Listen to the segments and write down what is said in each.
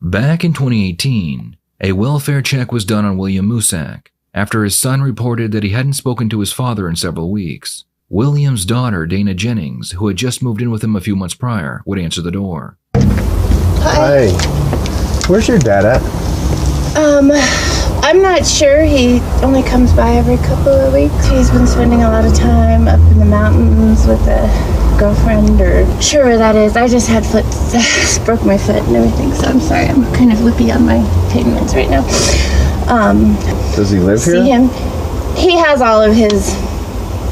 Back in 2018, a welfare check was done on William Musak after his son reported that he hadn't spoken to his father in several weeks. William's daughter, Dana Jennings, who had just moved in with him a few months prior, would answer the door. Hi. Where's your dad at? I'm not sure. He only comes by every couple of weeks. He's been spending a lot of time up in the mountains with a girlfriend, or sure where that is. I just had broke my foot and everything, so I'm sorry. I'm kind of whippy on my pain meds right now. Does he live here? See him. He has all of his,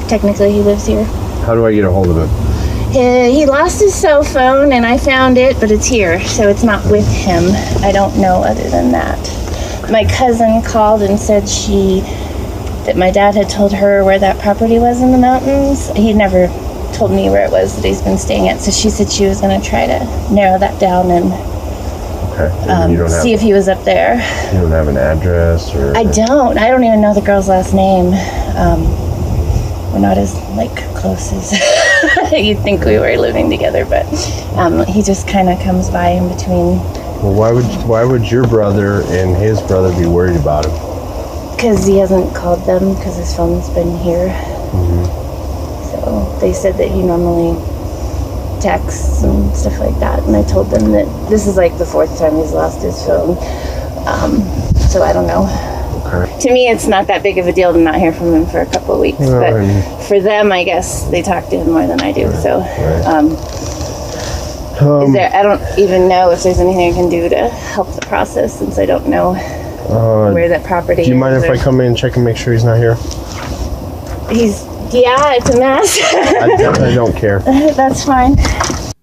technically he lives here. How do I get a hold of him? He lost his cell phone and I found it, but it's here, so it's not with him. I don't know other than that. My cousin called and said that my dad had told her where that property was in the mountains. He never told me where it was that he's been staying at, so she said she was going to try to narrow that down and see if he was up there. You don't have an address? Or I don't even know the girl's last name. We're not as close as you'd think we were living together, but he just kind of comes by in between. Well, why would your brother and his brother be worried about him? Because he hasn't called them, because his phone's been here. So they said that he normally texts and stuff like that, and I told them that this is the fourth time he's lost his phone. So I don't know. Okay. To me, it's not that big of a deal to not hear from him for a couple of weeks, but for them, I guess they talk to him more than I do. So I don't even know if there's anything I can do to help the process, since I don't know where that property is. Do you mind if I come in and check and make sure he's not here? Yeah, it's a mess. I don't care. That's fine.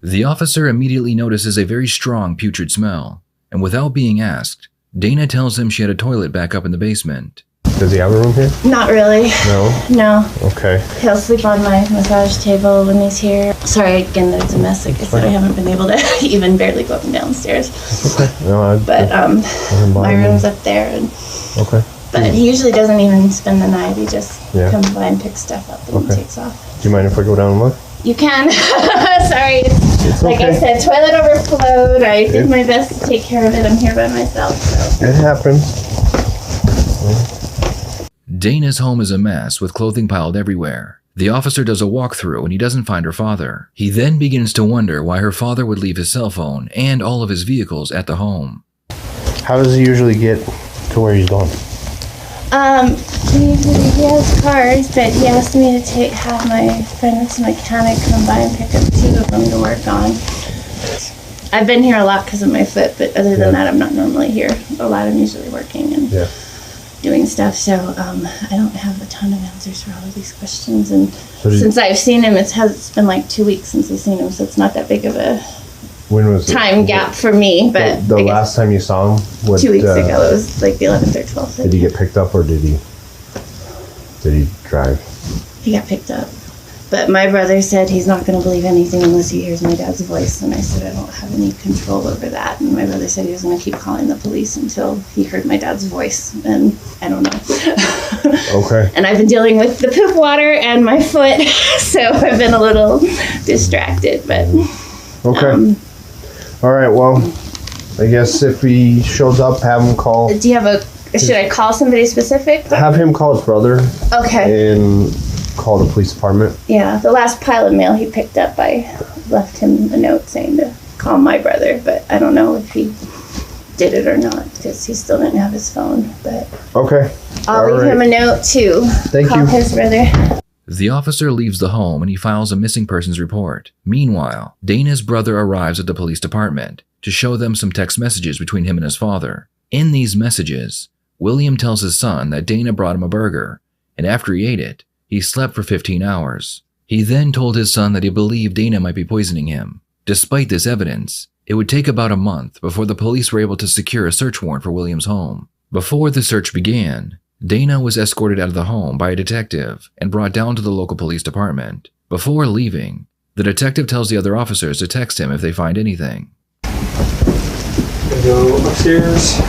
The officer immediately notices a very strong putrid smell, and without being asked, Dana tells him she had a toilet back up in the basement. Does he have a room here? Not really. No. Okay. He'll sleep on my massage table when he's here. Sorry again that it's a mess. Like I said, I haven't been able to even barely go up and downstairs. Okay. No, my room's up there. Okay. But he usually doesn't even spend the night. He just comes by and picks stuff up and takes off. Do you mind if I go down and look? You can. Sorry. It's like I said, toilet overflowed. I did my best to take care of it. I'm here by myself. So. It happens. Dana's home is a mess with clothing piled everywhere. The officer does a walkthrough and he doesn't find her father. He then begins to wonder why her father would leave his cell phone and all of his vehicles at the home. How does he usually get to where he's going? He has cars, but he asked me to have my friend that's a mechanic come by and pick up 2 of them to work on. I've been here a lot because of my foot, but other than that, I'm not normally here a lot. I'm usually working and doing stuff, so I don't have a ton of answers for all of these questions. And since I've seen him, it's been 2 weeks since I've seen him, so it's not that big of a time gap for me. But the last time you saw him, 2 weeks ago, it was the 11th or 12th. Did he get picked up, or did he drive? He got picked up. But my brother said he's not going to believe anything unless he hears my dad's voice. And I said I don't have any control over that. And my brother said he was going to keep calling the police until he heard my dad's voice. And I don't know. Okay. And I've been dealing with the poop water and my foot. So I've been a little distracted. But okay. All right. Well, I guess if he shows up, have him call. Do you have should I call somebody specific? Have him call his brother. Okay. And call the police department. Yeah, the last pile of mail he picked up, I left him a note saying to call my brother, but I don't know if he did it or not because he still didn't have his phone. But okay, I'll leave him a note too. Call his brother. The officer leaves the home and he files a missing persons report. Meanwhile, Dana's brother arrives at the police department to show them some text messages between him and his father. In these messages, William tells his son that Dana brought him a burger, and after he ate it, he slept for 15 hours. He then told his son that he believed Dana might be poisoning him. Despite this evidence, it would take about a month before the police were able to secure a search warrant for William's home. Before the search began, Dana was escorted out of the home by a detective and brought down to the local police department. Before leaving, the detective tells the other officers to text him if they find anything. Go upstairs.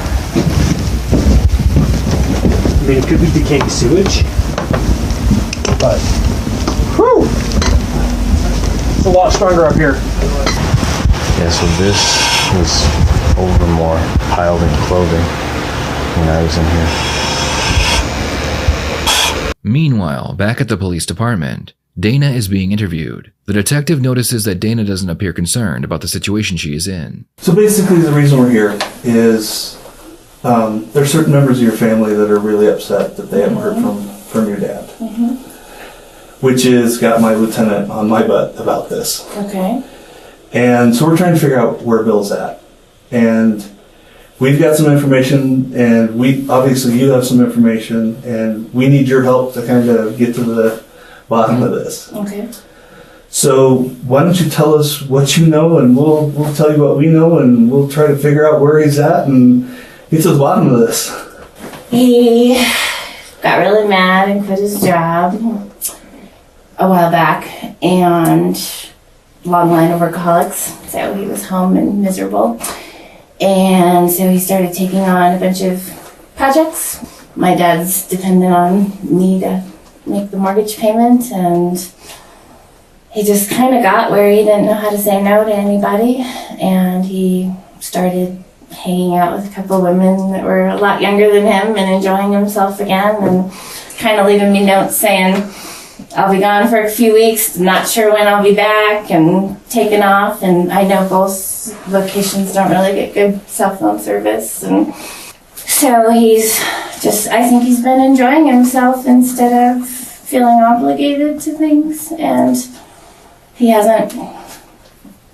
I mean, it could be decaying sewage. But, whew, it's a lot stronger up here. Yeah, so this was over more piled in clothing when I was in here. Meanwhile, back at the police department, Dana is being interviewed. The detective notices that Dana doesn't appear concerned about the situation she is in. So basically the reason we're here is there's certain members of your family that are really upset that they haven't heard from your dad. Which has got my lieutenant on my butt about this. Okay. And so we're trying to figure out where Bill's at. And we've got some information, and obviously you have some information, and we need your help to kind of get to the bottom of this. Okay. So why don't you tell us what you know, and we'll tell you what we know, and we'll try to figure out where he's at and get to the bottom of this. He got really mad and quit his job a while back, and long line of workaholics, so he was home and miserable. And so he started taking on a bunch of projects. My dad's dependent on me to make the mortgage payment, and he just kind of got where he didn't know how to say no to anybody, and he started hanging out with a couple of women that were a lot younger than him and enjoying himself again, and kind of leaving me notes saying, I'll be gone for a few weeks, not sure when I'll be back, and taking off. And I know both locations don't really get good cell phone service. And so I think he's been enjoying himself instead of feeling obligated to things. And he hasn't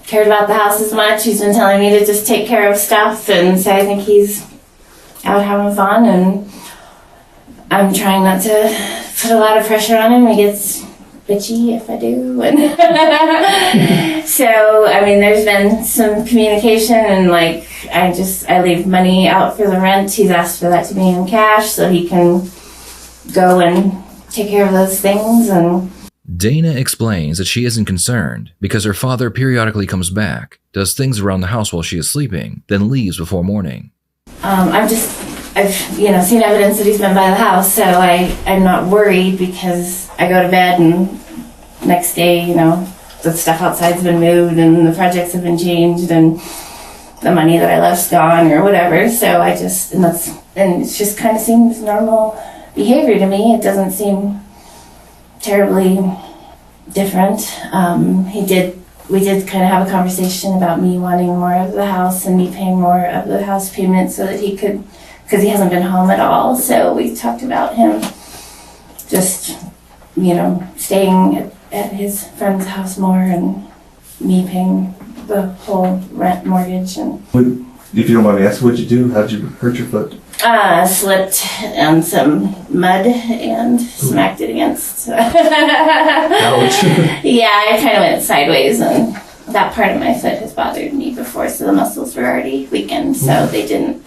cared about the house as much. He's been telling me to just take care of stuff. And so I think he's out having fun, and I'm trying not to put a lot of pressure on him. He gets bitchy if I do. And so, I mean, there's been some communication, and like, I leave money out for the rent. He's asked for that to be in cash so he can go and take care of those things. And Dana explains that she isn't concerned because her father periodically comes back, does things around the house while she is sleeping, then leaves before morning. I've seen evidence that he's been by the house, so I'm not worried because I go to bed and next day, the stuff outside's been moved and the projects have been changed and the money that I left's gone or whatever. So it just kind of seems normal behavior to me. It doesn't seem terribly different. We did kind of have a conversation about me wanting more of the house and me paying more of the house payment so that he could, because he hasn't been home at all. So we talked about him just, staying at his friend's house more and me paying the whole rent, mortgage. And if you don't mind me asking, what'd you do? How'd you hurt your foot? Slipped on some mud and smacked it against. Ouch. Yeah, I kind of went sideways, and that part of my foot has bothered me before, so the muscles were already weakened, so they didn't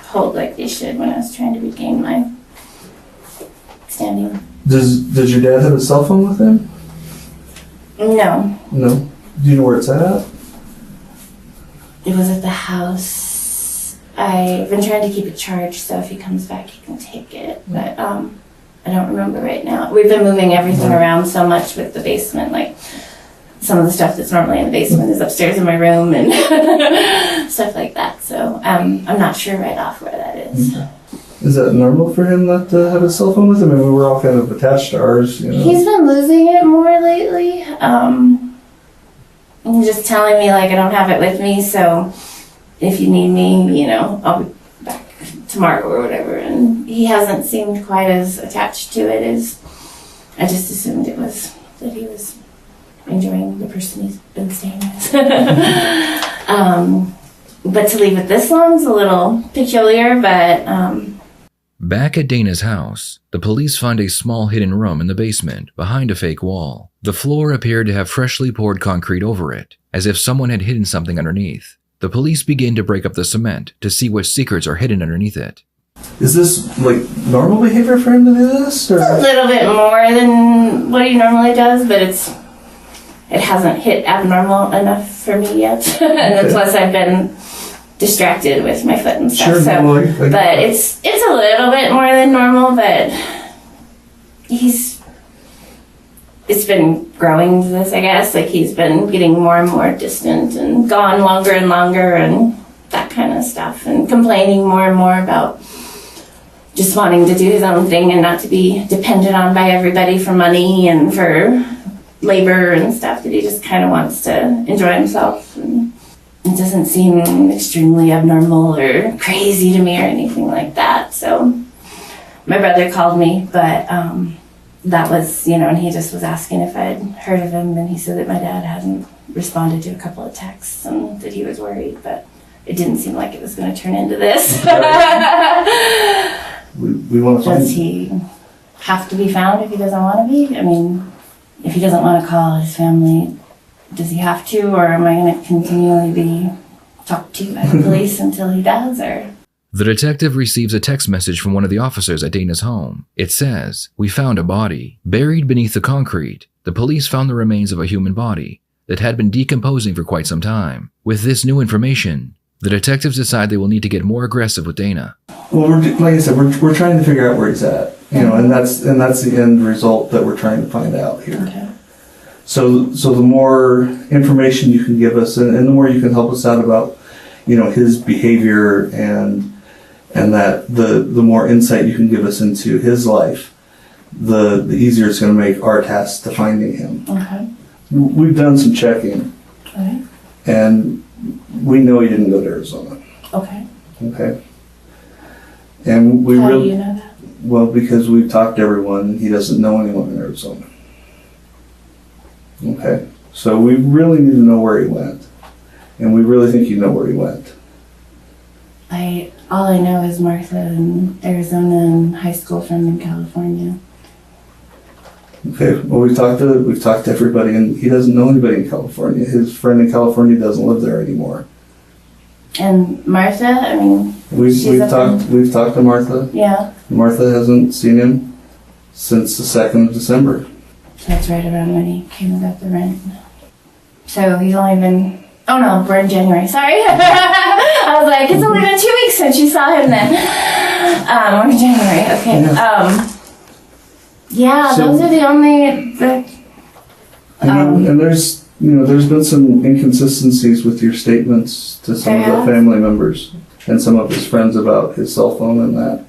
hold like they should when I was trying to regain my standing. Does your dad have a cell phone with him? No. No? Do you know where it's at? It was at the house. I've been trying to keep it charged, so if he comes back, he can take it. But I don't remember right now. We've been moving everything around so much with the basement. Like, some of the stuff that's normally in the basement is upstairs in my room and stuff like that. So I'm not sure right off where that is. Okay. Is that normal for him not to have a cell phone with him? I mean, we're all kind of attached to ours. He's been losing it more lately. He's just telling me, I don't have it with me, so if you need me, I'll be back tomorrow or whatever. And he hasn't seemed quite as attached to it as I just assumed it was, that he was enjoying the person he's been staying with. But to leave it this long is a little peculiar, but Back at Dana's house, the police find a small hidden room in the basement behind a fake wall. The floor appeared to have freshly poured concrete over it, as if someone had hidden something underneath. The police begin to break up the cement to see what secrets are hidden underneath it. Is this normal behavior for him to do this? Or? It's a little bit more than what he normally does, but it hasn't hit abnormal enough for me yet. And plus I've been distracted with my foot and stuff. Sure, but it's a little bit more than normal, but it's been growing to this, I guess. He's been getting more and more distant and gone longer and longer, and that kind of stuff, and complaining more and more about just wanting to do his own thing and not to be dependent on by everybody for money and for labor and stuff, that he just kind of wants to enjoy himself. And it doesn't seem extremely abnormal or crazy to me or anything like that. So my brother called me, but that was, and he just was asking if I'd heard of him, and he said that my dad hadn't responded to a couple of texts and that he was worried, but it didn't seem like it was going to turn into this. We want to find Does he have to be found if he doesn't want to be? I mean, if he doesn't want to call his family, does he have to, or am I going to continually be talked to by the police until he does, or? The detective receives a text message from one of the officers at Dana's home. It says, "We found a body. Buried beneath the concrete, the police found the remains of a human body that had been decomposing for quite some time. With this new information, the detectives decide they will need to get more aggressive with Dana." Well, like I said, we're trying to figure out where he's at, and that's the end result that we're trying to find out here. Okay. So the more information you can give us, and the more you can help us out about, his behavior and that the more insight you can give us into his life, the easier it's going to make our task to finding him. Okay. We've done some checking, Okay. and we know he didn't go to Arizona. Okay. Okay. And we How do really, you know that? well, because we've talked to everyone, he doesn't know anyone in Arizona. Okay. So we really need to know where he went. And we really think you know where he went. All I know is Martha in Arizona and high school friend in California. Okay. Well, we've talked to everybody, and he doesn't know anybody in California. His friend in California doesn't live there anymore. And Martha, I mean, We've talked to Martha. yeah, Martha hasn't seen him since the 2nd of December. that's right around when he came and got the rent. So he's only been, oh no, we're in January, sorry. I was like, it's only been 2 weeks since you saw him then. We're in January, okay. Yeah, So- those are the only, And there's been some inconsistencies with your statements to some of There the has? family members and some of his friends about his cell phone and that.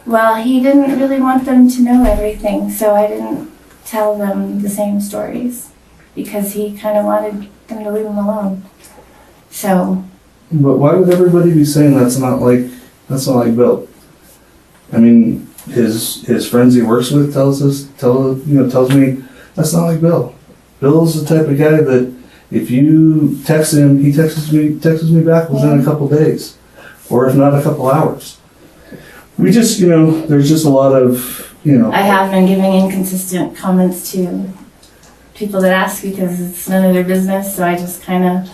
well, he didn't really want them to know everything, so I didn't tell them the same stories because he kind of wanted them to leave him alone. So, But why would everybody be saying that's not like Bill? I mean, his friends he works with tells me that's not like Bill. Bill's the type of guy that if you text him, he texts me back within a couple days, or if not a couple hours. We just, there's just a lot of, I have been giving inconsistent comments to people that ask because it's none of their business, so I just kind of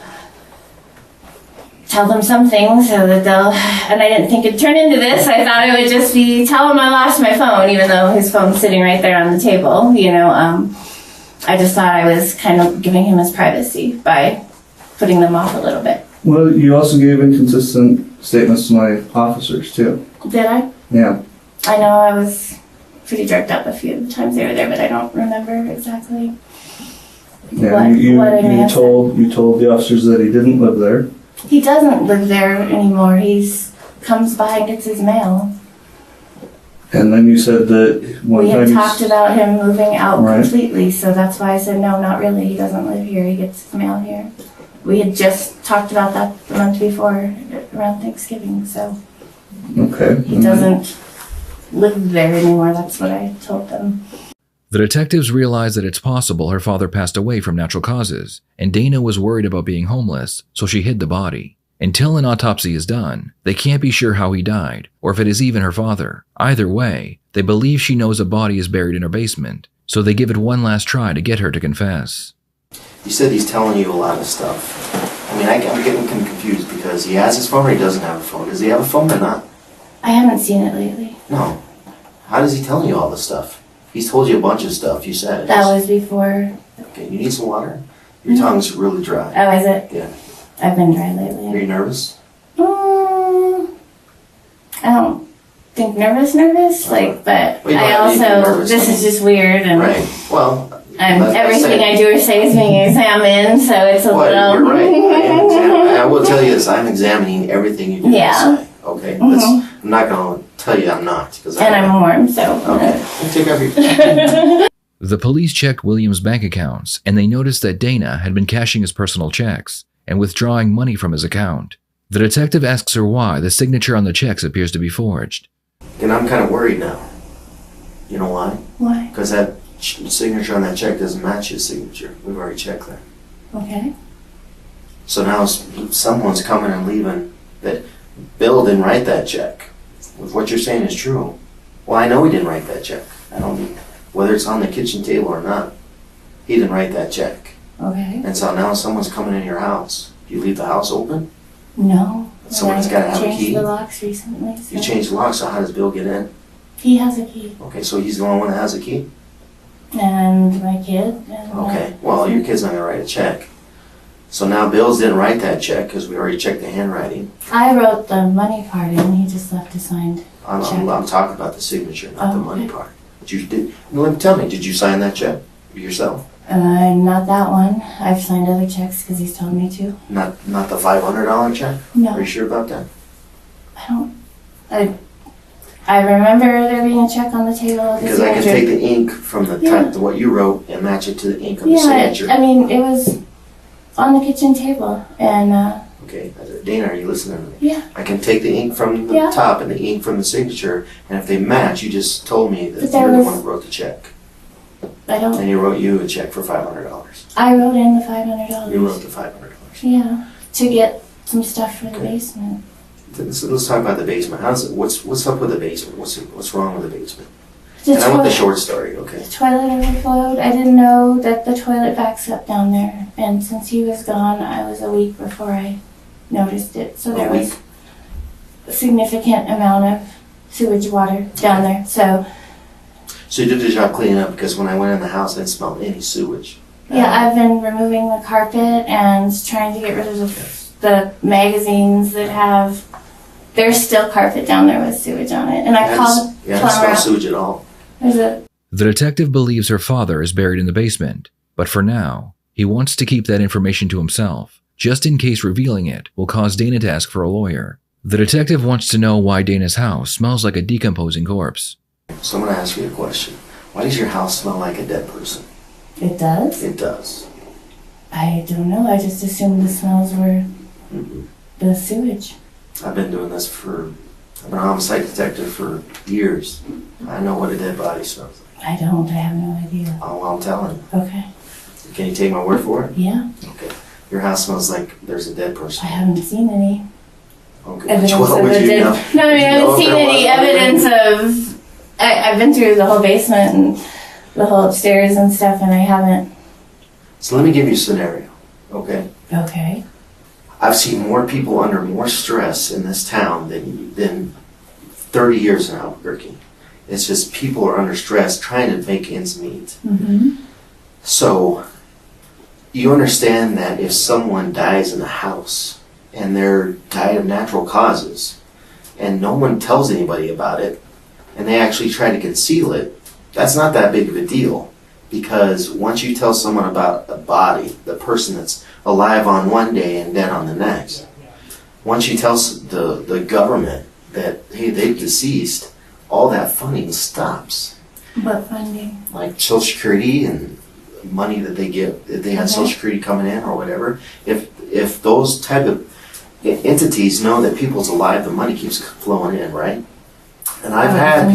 tell them something so that they'll, and I didn't think it'd turn into this. I thought it would just be, tell him I lost my phone, even though his phone's sitting right there on the table, I just thought I was kind of giving him his privacy by putting them off a little bit. Well, you also gave inconsistent statements to my officers too. Did I? Yeah. I know I was pretty jerked up a few times they were there, but I don't remember exactly. Yeah. What I may You have told the officers that he didn't live there. He doesn't live there anymore. He's comes by and gets his mail. And then you said that one We time had talked about him moving out Right. completely, so that's why I said no, not really. He doesn't live here. He gets his mail here. We had just talked about that the month before, around Thanksgiving. So Okay. he doesn't live there anymore. That's what I told them. The detectives realize that it's possible her father passed away from natural causes, and Dana was worried about being homeless, so she hid the body. Until an autopsy is done, they can't be sure how he died, or if it is even her father. Either way, they believe she knows a body is buried in her basement, so they give it one last try to get her to confess. You said he's telling you a lot of stuff. I mean, I'm getting confused because he has his phone or he doesn't have a phone. Does he have a phone or not? I haven't seen it lately. No. How does he tell you all this stuff? He's told you a bunch of stuff, you said. That was before. Okay, you need some water? Your tongue's really dry. Oh, is it? Yeah. I've been dry Are lately. you nervous? I don't think nervous, but Well, you don't I have to be also, nervous. this is just weird, and Right. Well, that's what I everything said. I do or say is being examined, so it's a Well, little. you're right. I I will tell you this, I'm examining everything you do inside, okay? I'm not going to tell you I'm not. And I'm warm, so. Okay, take off your... The police checked William's bank accounts, and they noticed that Dana had been cashing his personal checks and withdrawing money from his account. The detective asks her why the signature on the checks appears to be forged. And I'm kind of worried now. You know why? Why? Because that signature on that check doesn't match his signature. We've already checked that. Okay. So now someone's coming and leaving that Bill didn't write that check. If what you're saying is true, well, I know he didn't write that check. I don't, whether it's on the kitchen table or not, he didn't write that check. Okay. And so now someone's coming in your house. Do you leave the house open? No. Someone's got to have a key? Changed the locks recently. So. You changed the lock, so how does Bill get in? He has a key. Okay, so he's the only one that has a key? And my kid. And okay, well, your kid's not going to write a check. So now Bill's didn't write that check because we already checked the handwriting. I wrote the money part in. He just left a signed check. I'm talking about the signature, not the money part. But you did. Tell me, did you sign that check yourself? Not that one. I've signed other checks because he's told me to. Not the $500 check? No. Are you sure about that? I remember there being a check on the table. Because I can take the ink from the type of what you wrote and match it to the ink of the signature. I mean, it was on the kitchen table, and okay, Dana, are you listening to me? Yeah. I can take the ink from the top and the ink from the signature, and if they match, you just told me that you're the one who wrote the check. I don't. And he wrote you a check for $500. I wrote in the $500. You wrote the $500. Yeah, to get some stuff for the basement. So let's talk about the basement. What's up with the basement? What's wrong with the basement? And I want the short story, okay? The toilet overflowed. I didn't know that the toilet backs up down there. And since he was gone, I was a week before I noticed it. So there was a significant amount of sewage water down there. So you did the job cleaning up, because when I went in the house, I didn't smell any sewage. Yeah, I've been removing the carpet and trying to get rid of the magazines that have... There's still carpet down there with sewage on it. And I called the plumber. I don't smell sewage at all. The detective believes her father is buried in the basement, but for now, he wants to keep that information to himself, just in case revealing it will cause Dana to ask for a lawyer. The detective wants to know why Dana's house smells like a decomposing corpse. So I'm going to ask you a question. Why does your house smell like a dead person? It does? It does. I don't know. I just assumed the smells were the sewage. I've been doing this I've been a homicide detective for years. I know what a dead body smells like. I don't. I have no idea. Oh, well, I'm telling you. Okay. Can you take my word for it? Yeah. Okay. Your house smells like there's a dead person. I haven't seen any. Okay. Evidence What of would a you dead... know? No, I mean, I haven't seen any evidence of... I've been through the whole basement and the whole upstairs and stuff, and I haven't... So let me give you a scenario, okay? Okay. I've seen more people under more stress in this town than 30 years in Albuquerque. It's just people are under stress trying to make ends meet. Mm-hmm. So you understand that if someone dies in a house and they're died of natural causes and no one tells anybody about it and they actually try to conceal it, that's not that big of a deal. Because once you tell someone about a body, the person that's alive on one day and dead on the next, once you tell the government that, hey, they've deceased, all that funding stops. What funding? Like Social Security and money that they get, if they have Social Security coming in or whatever. If those type of entities know that people's alive, the money keeps flowing in, right? And I've had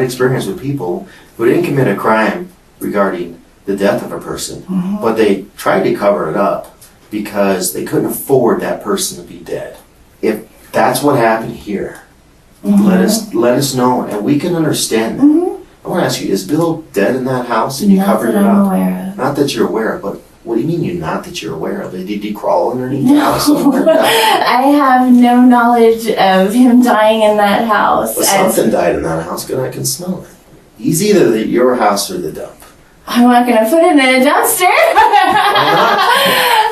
experience with people who didn't commit a crime regarding the death of a person, but they tried to cover it up because they couldn't afford that person to be dead. If that's what happened here, let us know, and we can understand that. I want to ask you, is Bill dead in that house and you covered it up? Not that I'm aware of. Not that you're aware of, but what do you mean not that you're aware of? Did he crawl underneath the house? I have no knowledge of him dying in that house. Well, something died in that house, because I can smell it. He's either your house or the dump. I'm not going to put it in a dumpster.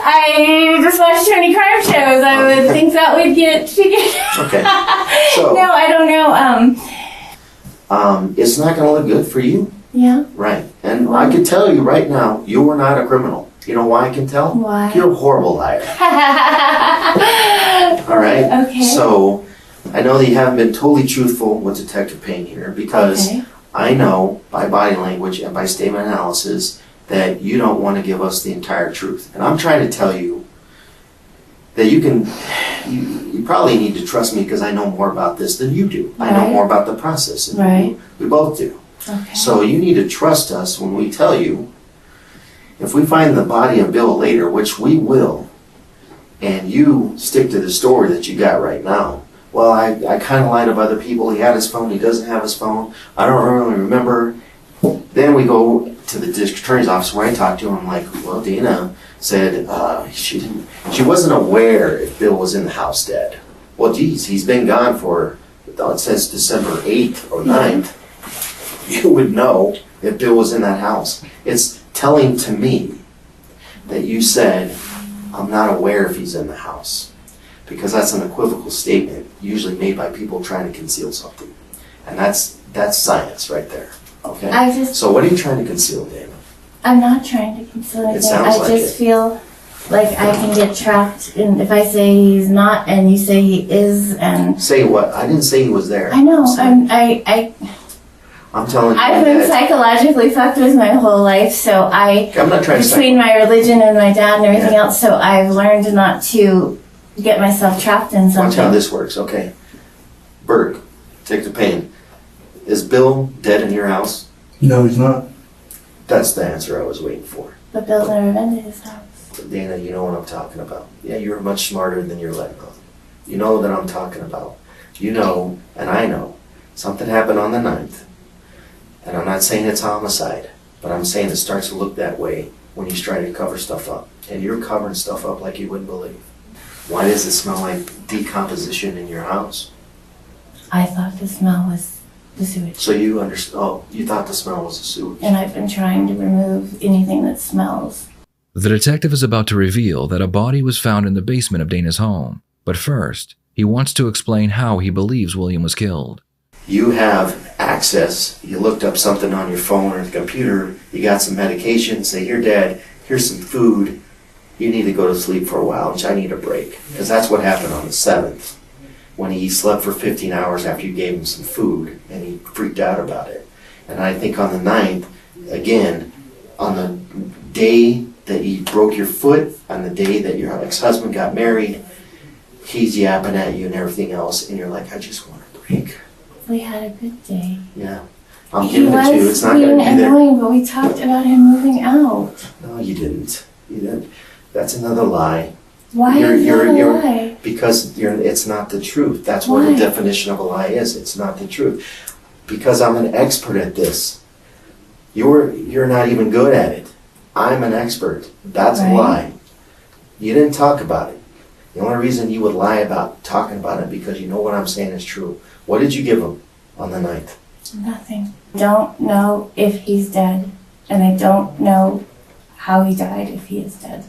I just watch too many crime shows. I would think that would get figured out. Okay. So, no, I don't know. It's not going to look good for you. Yeah. Right. And I can tell you right now, you are not a criminal. You know why I can tell? Why? You're a horrible liar. All right? Okay. So, I know that you haven't been totally truthful with Detective Payne here because Okay. I know by body language and by statement analysis that you don't want to give us the entire truth. And I'm trying to tell you that you probably need to trust me because I know more about this than you do. I know Right. more about the process than Right. you do. We both do. Okay. So you need to trust us when we tell you, if we find the body of Bill later, which we will, and you stick to the story that you got right now, well, I kind of lied to other people. He had his phone. He doesn't have his phone. I don't really remember. Then we go to the district attorney's office where I talked to him. I'm like, well, Dana said she wasn't aware if Bill was in the house dead. Well, geez, he's been gone for, it says December 8th or 9th. You would know if Bill was in that house. It's telling to me that you said, I'm not aware if he's in the house. Because that's an equivocal statement usually made by people trying to conceal something. And that's science right there. Okay? So what are you trying to conceal, Dana? I'm not trying to conceal anything. sounds I like just it. feel like I can get trapped in if I say he's not and you say he is, and Say what? I didn't say he was there. I know So, I'm telling you I've been that psychologically fucked with my whole life, so I'm not trying to between my religion and my dad and everything else, so I've learned not to get myself trapped in watch how something. this works, okay? Berg, take the pain. Is Bill dead in your house? No, he's not. That's the answer I was waiting for. But Bill's never been to his house. Dana, you know what I'm talking about. Yeah, you're much smarter than you're letting on. You know that I'm talking about. You know, and I know, something happened on the 9th. And I'm not saying it's homicide, but I'm saying it starts to look that way when he's trying to cover stuff up. And you're covering stuff up like you wouldn't believe. Why does it smell like decomposition in your house? I thought the smell was the sewage. So you you thought the smell was the sewage. And I've been trying to remove anything that smells. The detective is about to reveal that a body was found in the basement of Dana's home. But first, he wants to explain how he believes William was killed. You have access, you looked up something on your phone or the computer, you got some medication, say, here Dad, here's some food, you need to go to sleep for a while, which I need a break. Because that's what happened on the 7th, when he slept for 15 hours after you gave him some food, and he freaked out about it. And I think on the 9th, again, on the day that you broke your foot, on the day that your ex-husband got married, he's yapping at you and everything else, and you're like, I just want a break. We had a good day. Yeah. I'm He giving it to you. It's was not being going to be there. annoying, but we talked about him moving out. No, you didn't. You didn't. That's another lie. Why is that a lie? Because it's not the truth. That's what the Why? definition of a lie is. It's not the truth. Because I'm an expert at this. You're not even good at it. I'm an expert. That's a Right. lie. You didn't talk about it. The only reason you would lie about talking about it because you know what I'm saying is true. What did you give him on the 9th? Nothing. Don't know if he's dead, and I don't know how he died if he is dead.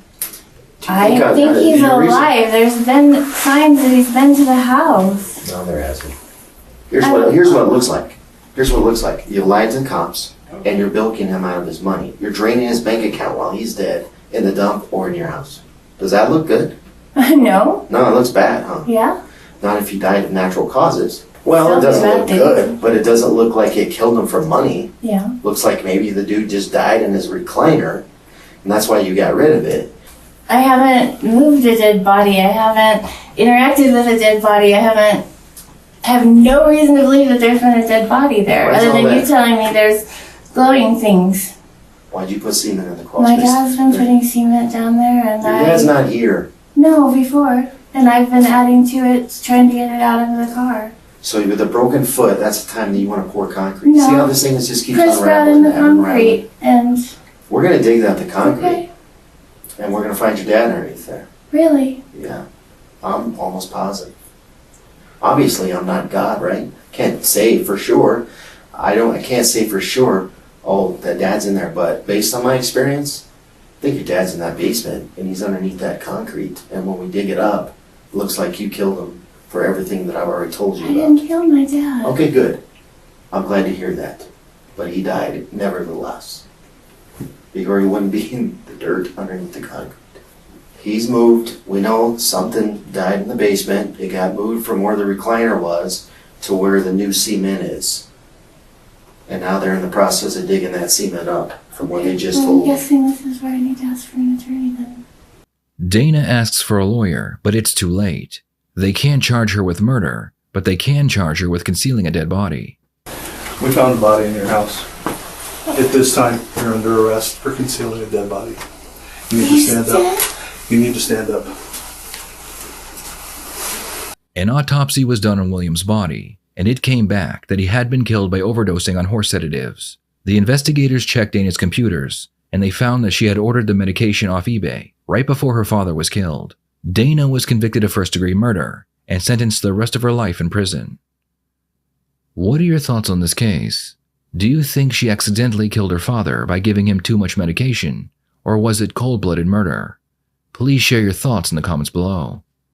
I think he's alive. There's been signs that he's been to the house. No, there hasn't. Here's what it looks like. Here's what it looks like. You lied to the cops, and you're bilking him out of his money. You're draining his bank account while he's dead in the dump or in your house. Does that look good? No? No, it looks bad, huh? Yeah? Not if he died of natural causes. Well, it Sounds doesn't bad, look dude. good, but it doesn't look like it killed him for money. Yeah. Looks like maybe the dude just died in his recliner, and that's why you got rid of it. I haven't moved a dead body. I haven't interacted with a dead body. I have no reason to believe that there's been a dead body there, What's other all than that? you telling me there's glowing things. Why'd you put semen in the crawl My space? dad's been putting cement down there, and Your dad's not here. No, before. And I've been adding to it, trying to get it out of the car. So with a broken foot, that's the time that you want to pour concrete. No. See how this thing just keeps Chris brought unraveling in the and unraveling? concrete, and We're going to dig out the concrete, okay, and we're going to find your dad underneath there. really? Yeah, I'm almost positive. Obviously, I'm not God, right? Can't say for sure. I can't say for sure, oh, that dad's in there. But based on my experience, I think your dad's in that basement, and he's underneath that concrete. And when we dig it up, it looks like you killed him for everything that I've already told you I about. didn't kill my dad. Okay, good. I'm glad to hear that. But he died nevertheless. or he wouldn't be in the dirt underneath the concrete. He's moved. We know something died in the basement. It got moved from where the recliner was to where the new cement is. And now they're in the process of digging that cement up from what they just I'm told me. guessing this is where I need to ask for an attorney then. Dana asks for a lawyer, but it's too late. They can't charge her with murder, but they can charge her with concealing a dead body. We found a body in your house. At this time, you're under arrest for concealing a dead body. You need to stand up. You need to stand up. An autopsy was done on William's body, and it came back that he had been killed by overdosing on horse sedatives. The investigators checked Dana's computers, and they found that she had ordered the medication off eBay right before her father was killed. Dana was convicted of first-degree murder and sentenced to the rest of her life in prison. What are your thoughts on this case? Do you think she accidentally killed her father by giving him too much medication, or was it cold-blooded murder? Please share your thoughts in the comments below.